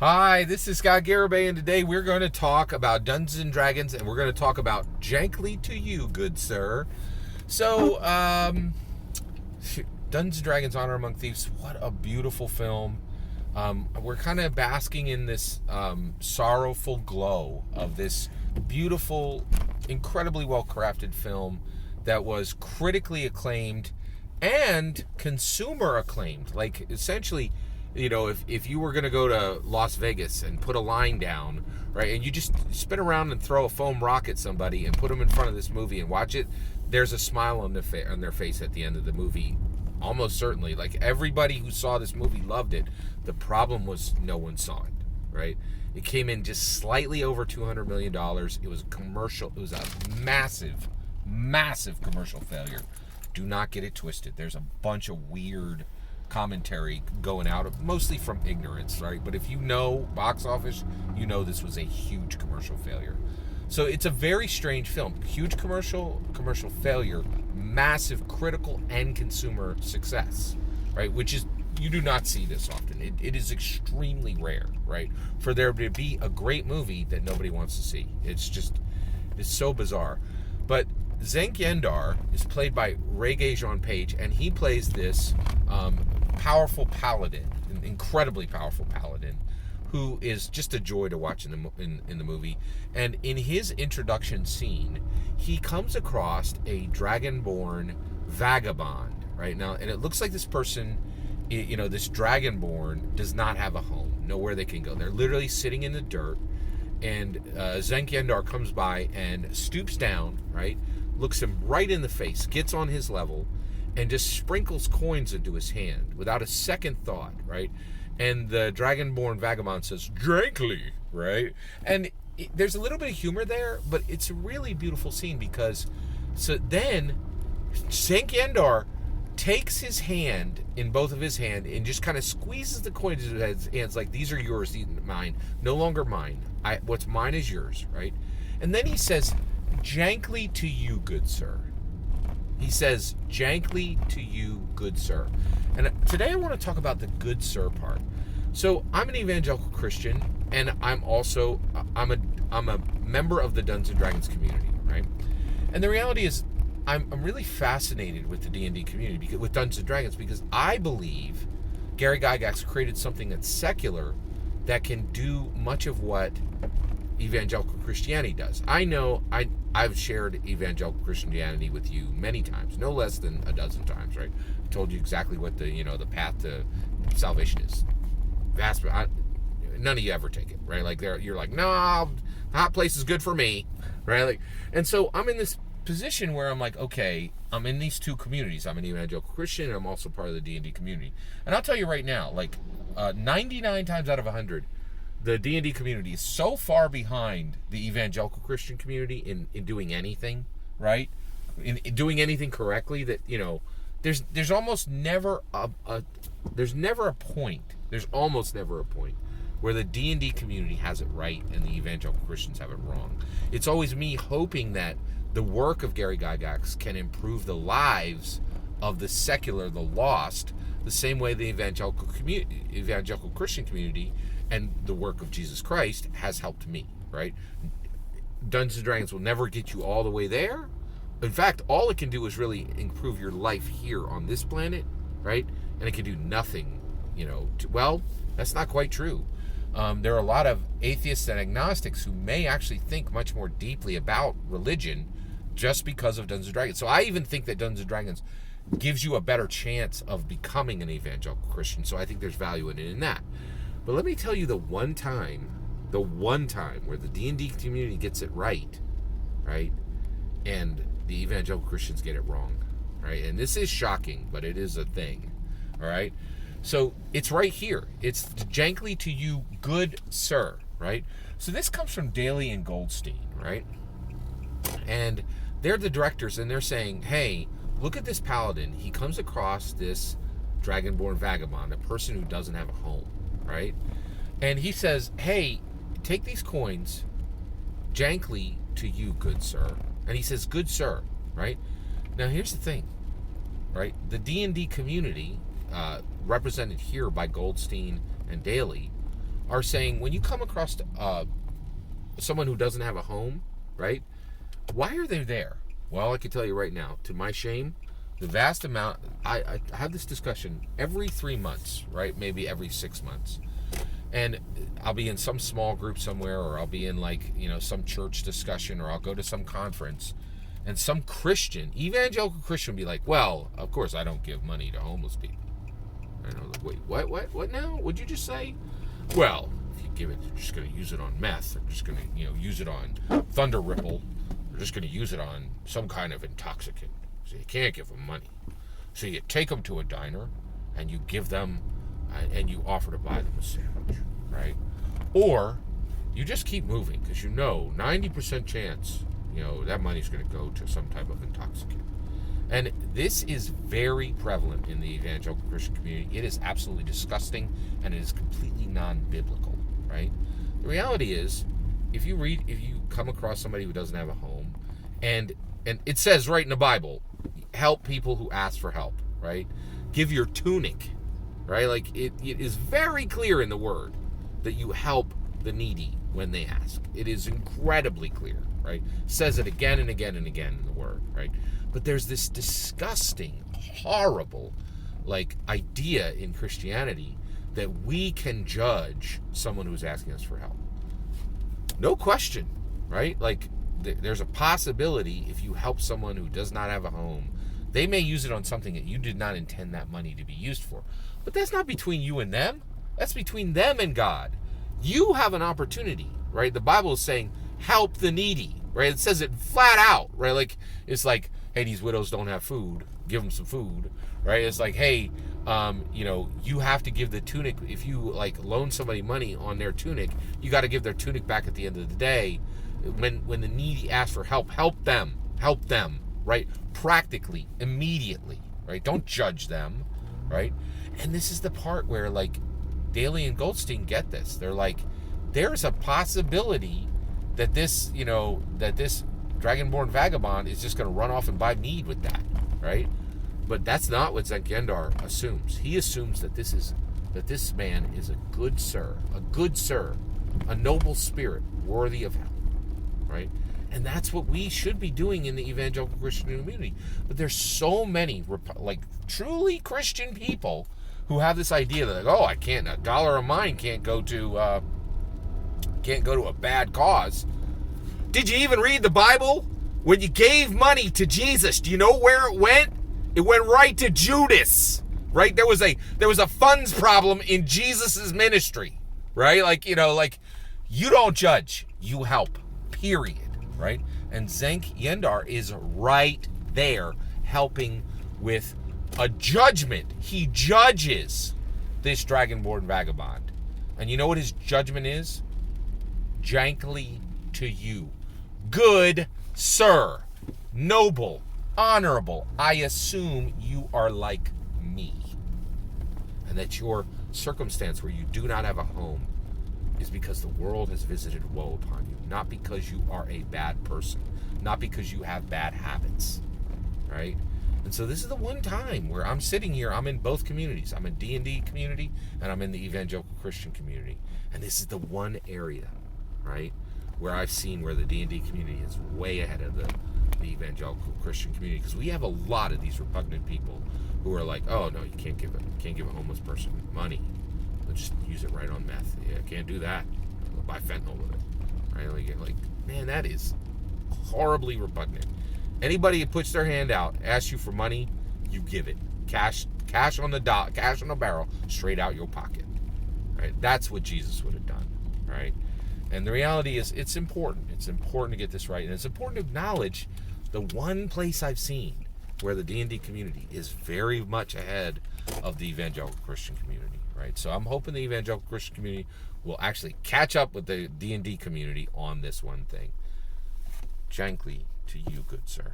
Hi, this is Scott Garibay, and today we're going to talk about Dungeons & Dragons, and we're going to talk about Jankly to you, good sir. So, Dungeons & Dragons Honor Among Thieves, what a beautiful film. We're kind of basking in this sorrowful glow of this beautiful, incredibly well-crafted film that was critically acclaimed and consumer acclaimed. Like, essentially, you know, if you were going to go to Las Vegas and put a line down, right, and you just spin around and throw a foam rock at somebody and put them in front of this movie and watch it, there's a smile on their face at the end of the movie. Almost certainly. Like, everybody who saw this movie loved it. The problem was no one saw it, right? It came in just slightly over $200 million. It was a commercial. It was a massive, massive commercial failure. Do not get it twisted. There's a bunch of weird commentary going out, mostly from ignorance, right? But if you know box office, you know this was a huge commercial failure. So it's a very strange film. Huge commercial failure, massive critical and consumer success, right? Which is, you do not see this often. It is extremely rare, right? For there to be a great movie that nobody wants to see. It's so bizarre. But Zenk Yendar is played by Regé-Jean Page, and he plays this powerful paladin, an incredibly powerful paladin, who is just a joy to watch in the movie. And in his introduction scene, he comes across a dragonborn vagabond, right? Now, and it looks like this person, you know, this dragonborn does not have a home, nowhere they can go. They're literally sitting in the dirt, and Zenk Yendar comes by and stoops down, right? Looks him right in the face, gets on his level, and just sprinkles coins into his hand without a second thought, right? And the Dragonborn Vagabond says, Jankly, right? And there's a little bit of humor there, but it's a really beautiful scene because so then Zenk Yendar takes his hand in both of his hand and just kind of squeezes the coins into his hands like, these are yours, these are mine, no longer mine. What's mine is yours, right? And then he says, Jankly to you, good sir. He says, Jankly to you, good sir. And today I want to talk about the good sir part. So I'm an evangelical Christian, and I'm a member of the Dungeons & Dragons community, right? And the reality is, I'm really fascinated with the D&D community, with Dungeons & Dragons, because I believe Gary Gygax created something that's secular that can do much of what evangelical Christianity does. I know I've shared evangelical Christianity with you many times, no less than a dozen times, right? I told you exactly what the path to salvation is. None of you ever take it, right? Like, you're like, no, hot place is good for me, right? Like, and so I'm in this position where I'm like, okay, I'm in these two communities. I'm an evangelical Christian, and I'm also part of the D&D community. And I'll tell you right now, like, 99 times out of 100, the D&D community is so far behind the evangelical Christian community in doing anything, right? In doing anything correctly, that, you know, there's almost never there's almost never a point where the D&D community has it right and the evangelical Christians have it wrong. It's always me hoping that the work of Gary Gygax can improve the lives of the secular, the lost, the same way the evangelical Christian community and the work of Jesus Christ has helped me, right? Dungeons & Dragons will never get you all the way there. In fact, all it can do is really improve your life here on this planet, right? And it can do nothing, you know, well, that's not quite true. There are a lot of atheists and agnostics who may actually think much more deeply about religion just because of Dungeons & Dragons. So I even think that Dungeons & Dragons gives you a better chance of becoming an evangelical Christian. So I think there's value in that. But let me tell you the one time where the D&D community gets it right, and the evangelical Christians get it wrong, right? And this is shocking, but it is a thing, all right? So it's right here. It's Jankly to you, good sir, right? So this comes from Daly and Goldstein, right? And they're the directors, and they're saying, hey, look at this paladin. He comes across this dragonborn vagabond, a person who doesn't have a home, right? And he says, hey, take these coins, Jankly to you, good sir. And he says, good sir, right? Now, here's the thing, right? The D&D community, represented here by Goldstein and Daly, are saying, when you come across someone who doesn't have a home, right? Why are they there? Well, I can tell you right now, to my shame, the vast amount, I have this discussion every 3 months, right? Maybe every 6 months. And I'll be in some small group somewhere, or I'll be in like, some church discussion, or I'll go to some conference, and some Christian, evangelical Christian, will be like, well, of course I don't give money to homeless people. And I was like, wait, what now? What'd you just say? Well, if you give it, you're just going to use it on meth. They're just going to, use it on Thunder Ripple. They're just going to use it on some kind of intoxicant. So you can't give them money. So you take them to a diner, and you give them, and you offer to buy them a sandwich, right? Or you just keep moving, because 90% chance, that money's going to go to some type of intoxicant. And this is very prevalent in the evangelical Christian community. It is absolutely disgusting, and it is completely non-biblical, right? The reality is, if you come across somebody who doesn't have a home, and it says right in the Bible, help people who ask for help, right? Give your tunic, right? Like, it is very clear in the Word that you help the needy when they ask. It is incredibly clear, right? Says it again and again and again in the Word, right? But there's this disgusting, horrible, idea in Christianity that we can judge someone who's asking us for help. No question, right? There's a possibility if you help someone who does not have a home, they may use it on something that you did not intend that money to be used for. But that's not between you and them. That's between them and God. You have an opportunity, right? The Bible is saying, help the needy, right? It says it flat out, right? It's like, hey, these widows don't have food. Give them some food, right? It's like, hey, you have to give the tunic. If you loan somebody money on their tunic, you got to give their tunic back at the end of the day. When the needy ask for help them, right? Practically, immediately, right? Don't judge them, right? And this is the part where Daly and Goldstein get this. They're like, there's a possibility that this Dragonborn vagabond is just going to run off and buy mead with that, right? But that's not what Zenkendar assumes. He assumes that this man is a good sir, a noble spirit worthy of help, right? And that's what we should be doing in the evangelical Christian community. But there's so many truly Christian people who have this idea that a dollar of mine can't go to a bad cause. Did you even read the Bible? When you gave money to Jesus, do you know where it went? It went right to Judas, right? There was a funds problem in Jesus's ministry, right? You don't judge, you help, period, right? And Zenkendar is right there helping with a judgment. He judges this Dragonborn vagabond. And you know what his judgment is? Jankly to you. Good sir, noble, honorable, I assume you are like me. And that your circumstance where you do not have a home is because the world has visited woe upon you, not because you are a bad person, not because you have bad habits, right? And so this is the one time where I'm sitting here, I'm in both communities. I'm in D&D community, and I'm in the evangelical Christian community. And this is the one area, right, where I've seen where the D&D community is way ahead of the evangelical Christian community, because we have a lot of these repugnant people who are like, oh no, you can't give a homeless person money. They'll just use it right on meth. Yeah, can't do that. They'll buy fentanyl with it. Right? Man, that is horribly repugnant. Anybody who puts their hand out, asks you for money, you give it. Cash on the barrel, straight out your pocket. Right? That's what Jesus would have done. Right? And the reality is, it's important. It's important to get this right, and it's important to acknowledge the one place I've seen where the D&D community is very much ahead of the evangelical Christian community. Right? So I'm hoping the evangelical Christian community will actually catch up with the D&D community on this one thing. Jankly to you, good sir.